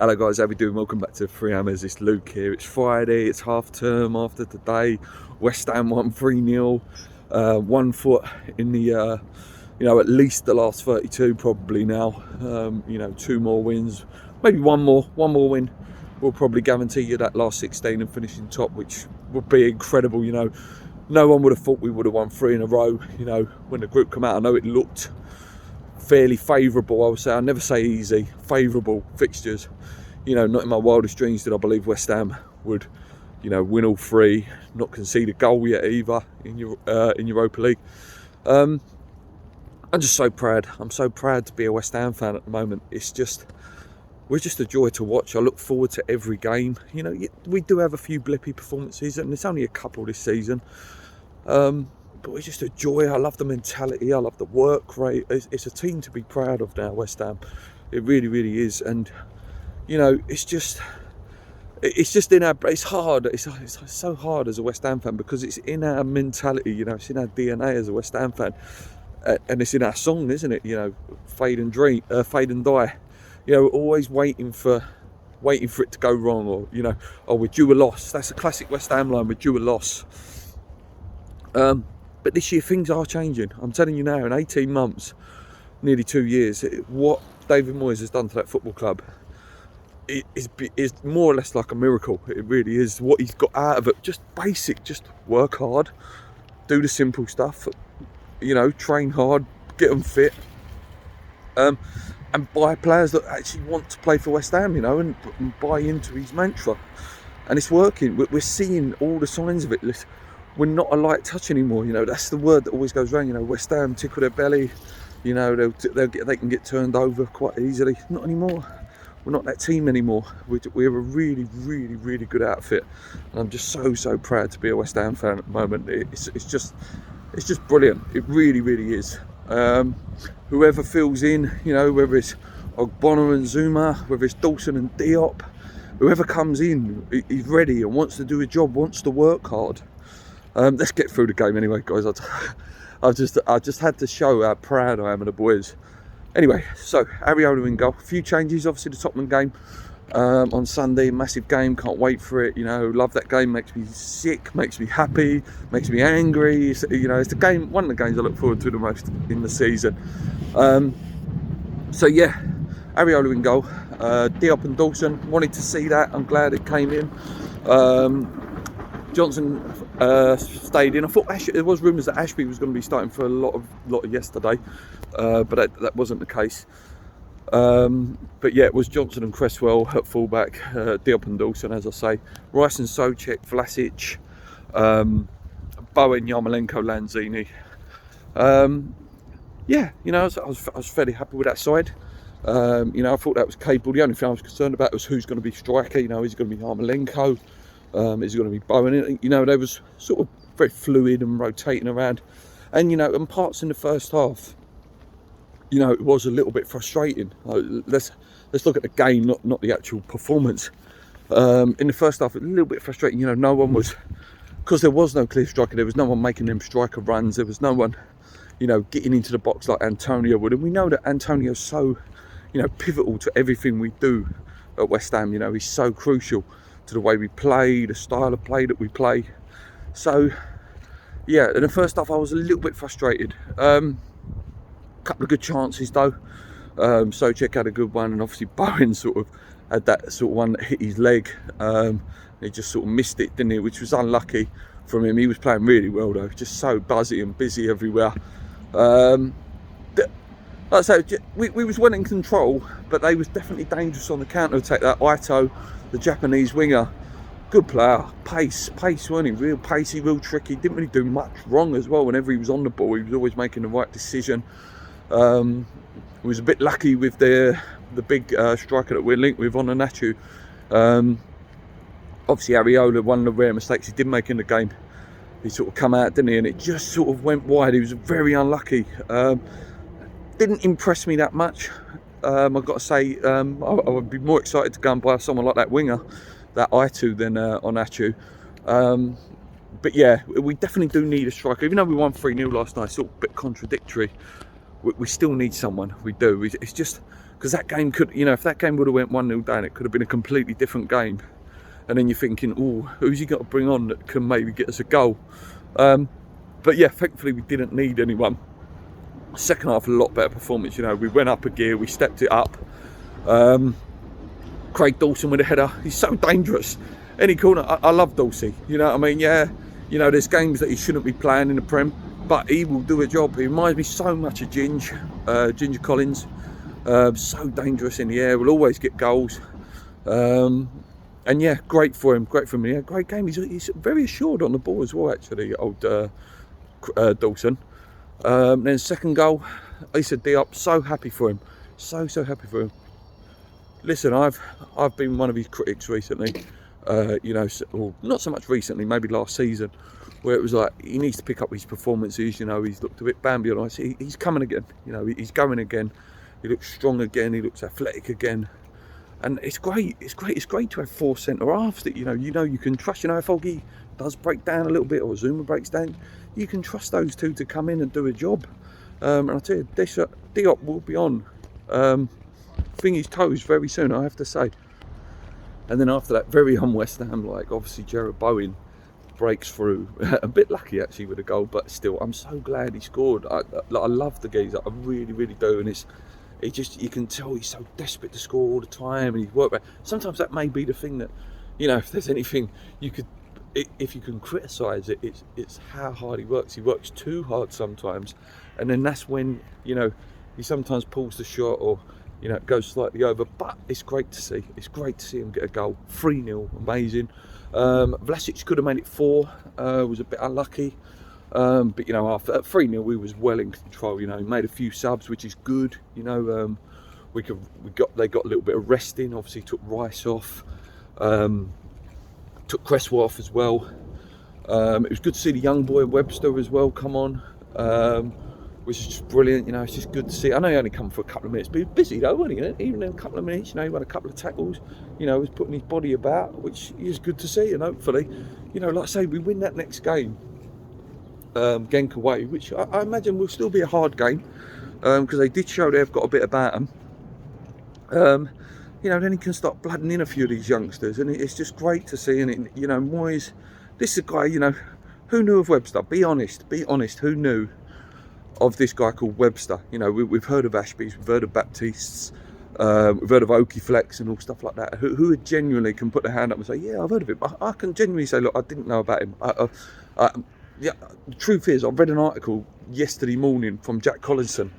Hello guys, how we doing? Welcome back to Three Hammers. It's Luke here. It's Friday, it's half term after today. West Ham won 3-0. 1 foot in the, at least the last 32 probably now. 2 more wins, maybe one more win will probably guarantee you that last 16 and finishing top, which would be incredible. No one would have thought we would have won 3 in a row. When the group come out, I know it looked fairly favourable. I'll never say easy, favourable fixtures. Not in my wildest dreams did I believe West Ham would, win all 3, not concede a goal yet either in Europa League. I'm just so proud. I'm so proud to be a West Ham fan at the moment. We're just a joy to watch. I look forward to every game. We do have a few blippy performances, and it's only a couple this season. But we're just a joy. I love the mentality. I love the work rate. It's a team to be proud of now, West Ham. It really, really is. And it's just in our. It's hard. It's so hard as a West Ham fan because it's in our mentality. It's in our DNA as a West Ham fan, and it's in our song, isn't it? Fade and die. We're always waiting for it to go wrong, or we're due a loss. That's a classic West Ham line. We're due a loss. But this year things are changing. I'm telling you now, in 18 months, nearly 2 years, what David Moyes has done to that football club is more or less like a miracle. It really is. What he's got out of it, just basic, just work hard, do the simple stuff, train hard, get them fit, and buy players that actually want to play for West Ham, and buy into his mantra. And it's working. We're seeing all the signs of it. We're not a light touch anymore. That's the word that always goes around. West Ham tickle their belly. They can get turned over quite easily. Not anymore. We're not that team anymore. We're a really, really, really good outfit. And I'm just so proud to be a West Ham fan at the moment. It's just brilliant. It really, really is. Whoever fills in, whether it's Ogbonna and Zuma, whether it's Dawson and Diop, whoever comes in, he's ready and wants to do a job, wants to work hard. Let's get through the game anyway, guys. I just had to show how proud I am of the boys. Anyway, so Areola in goal. A few changes, obviously the Tottenham game on Sunday, massive game. Can't wait for it. Love that game. Makes me sick. Makes me happy. Makes me angry. It's the game. One of the games I look forward to the most in the season. So yeah, Areola in goal. Diop and Dawson. Wanted to see that. I'm glad it came in. Johnson stayed in. I thought there was rumours that Ashby was going to be starting for a lot of yesterday, but that wasn't the case. But yeah, it was Johnson and Cresswell at fullback, Diop and Dawson, as I say. Rice and Souček, Vlasic, Bowen, Yarmolenko, Lanzini. I was fairly happy with that side. I thought that was capable. The only thing I was concerned about was who's going to be striker. Is it going to be Yarmolenko? Is it going to be Bowen? They was sort of very fluid and rotating around. And, and parts in the first half, it was a little bit frustrating. Let's look at the game, not the actual performance. In the first half, a little bit frustrating. No one was, because there was no clear striker, there was no one making them striker runs. There was no one, getting into the box like Antonio would. And we know that Antonio's so, pivotal to everything we do at West Ham. He's so crucial to the way we play, the style of play that we play. So, yeah, in the first half I was a little bit frustrated. Couple of good chances though. Souček had a good one, and obviously Bowen sort of had that sort of one that hit his leg. He just sort of missed it, didn't he? Which was unlucky from him. He was playing really well though, just so buzzy and busy everywhere. Like I say, we was well in control, but they was definitely dangerous on the counter-attack. That Ito, the Japanese winger, good player, pace, wasn't he? Real pacey, real tricky. Didn't really do much wrong as well. Whenever he was on the ball, he was always making the right decision. He was a bit lucky with the big striker that we're linked with, Onachu. Obviously, Areola, one of the rare mistakes he did make in the game. He sort of come out, didn't he? And it just sort of went wide. He was very unlucky. Didn't impress me that much. I've got to say, I would be more excited to go and buy someone like that winger, that Ito, than Onachu. But yeah, we definitely do need a striker. Even though we won 3-0 last night, it's sort of a bit contradictory. We still need someone. We do. It's just because that game could, if that game would have went 1-0 down, it could have been a completely different game. And then you're thinking, oh, who's he got to bring on that can maybe get us a goal? But yeah, thankfully we didn't need anyone. Second half, a lot better performance. We went up a gear, we stepped it up. Craig Dawson with a header. He's so dangerous. Any corner, I love Dawsey. You know what I mean? Yeah. There's games that he shouldn't be playing in the Prem, but he will do a job. He reminds me so much of Ginger Collins. So dangerous in the air. Will always get goals. And yeah, great for him. Yeah, great game. He's very assured on the ball as well, actually, old Dawson. Then second goal, Issa Diop. So happy for him. So happy for him. Listen, I've been one of his critics recently. Well, not so much recently, maybe last season, where it was like he needs to pick up his performances. He's looked a bit Bambi on ice. He's coming again. He's going again. He looks strong again. He looks athletic again. And it's great. It's great to have 4 centre halves that you can trust. If Foggy does break down a little bit, or Zuma breaks down, you can trust those two to come in and do a job. And I'll tell you, Diop will be on his toes very soon, I have to say. And then after that, very on West Ham, obviously Jared Bowen breaks through. A bit lucky actually with a goal, but still, I'm so glad he scored. I love the geezer, I really, really do. And you can tell he's so desperate to score all the time, and he's worked back. Sometimes that may be the thing that, if there's anything if you can criticise it, it's how hard he works. He works too hard sometimes, and then that's when he sometimes pulls the shot, or it goes slightly over. But it's great to see. It's great to see him get a goal. 3-0, amazing. Vlasic could have made it 4. Was a bit unlucky. But after 3-0, we was well in control. He made a few subs, which is good. They got a little bit of rest in. Obviously, took Rice off, took Cresswell off as well. It was good to see the young boy Webster as well come on, which is just brilliant. It's just good to see. I know he only come for a couple of minutes, but he was busy though, wasn't he? Even in a couple of minutes, he won a couple of tackles. He was putting his body about, which is good to see. And hopefully, like I say, we win that next game. Genk away, which I imagine will still be a hard game, because they did show they've got a bit about them. Then he can start blooding in a few of these youngsters, and it's just great to see. And Moyes, this is a guy, who knew of Webster? Be honest, who knew of this guy called Webster? We've heard of Ashby's, we've heard of Baptistes, we've heard of Okie Flex and all stuff like that, who genuinely can put their hand up and say, yeah, I've heard of him. I can genuinely say, look, I didn't know about him. Yeah, the truth is, I read an article yesterday morning from Jack Collinson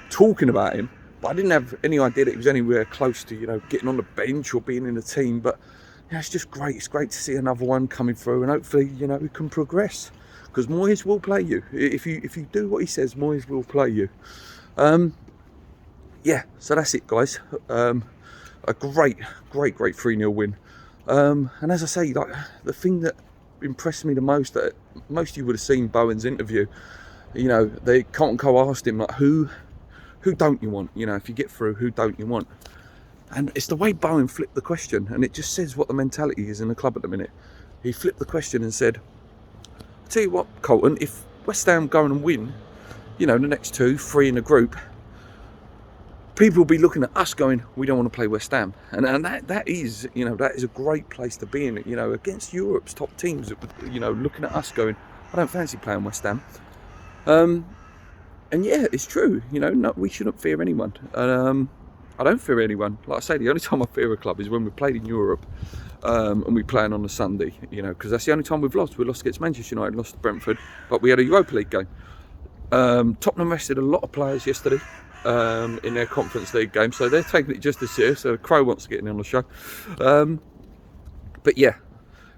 talking about him, but I didn't have any idea that he was anywhere close to, getting on the bench or being in the team. But it's just great. It's great to see another one coming through, and hopefully, we can progress, because Moyes will play you. If you do what he says, Moyes will play you. Yeah, so that's it, guys. A great 3-0 win. And as I say, the thing that impressed me the most, that most of you would have seen Bowen's interview, they Carlton Co asked him, who don't you want, if you get through, who don't you want? And it's the way Bowen flipped the question, and it just says what the mentality is in the club at the minute. He flipped the question and said, I'll tell you what, Colton, if West Ham go and win, the next 2-3 in the group, people will be looking at us going, we don't want to play West Ham. And that is a great place to be in, against Europe's top teams, looking at us going, I don't fancy playing West Ham. And yeah, it's true, no, we shouldn't fear anyone. I don't fear anyone. Like I say, the only time I fear a club is when we're played in Europe, and we're playing on a Sunday, because that's the only time we've lost. We lost against Manchester United, lost to Brentford, but we had a Europa League game. Tottenham rested a lot of players yesterday in their Conference League game, so they're taking it just as serious. So Crow wants to get in on the show. But yeah,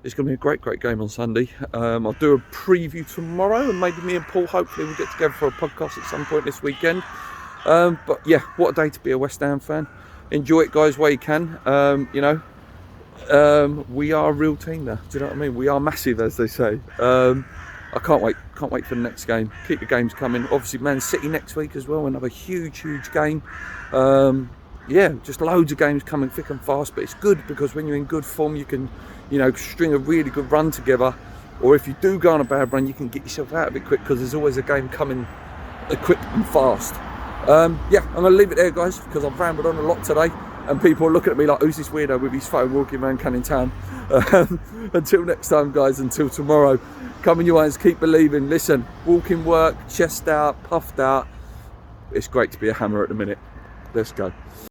it's going to be a great game on Sunday. I'll do a preview tomorrow, and maybe me and Paul, hopefully we'll get together for a podcast at some point this weekend. But yeah, what a day to be a West Ham fan. Enjoy it, guys, where you can. We are a real team now. Do you know what I mean? We are massive, as they say. I can't wait for the next game. Keep the games coming. Obviously, Man City next week as well. Another huge game. Yeah, just loads of games coming thick and fast. But it's good, because when you're in good form, you can, string a really good run together. Or if you do go on a bad run, you can get yourself out of it quick, because there's always a game coming quick and fast. Yeah, I'm going to leave it there, guys, because I've rambled on a lot today, and people are looking at me like, who's this weirdo with his phone walking around Canning Town? Until next time, guys, until tomorrow, come on, you ones, keep believing. Listen, walking work, chest out, puffed out. It's great to be a hammer at the minute. Let's go.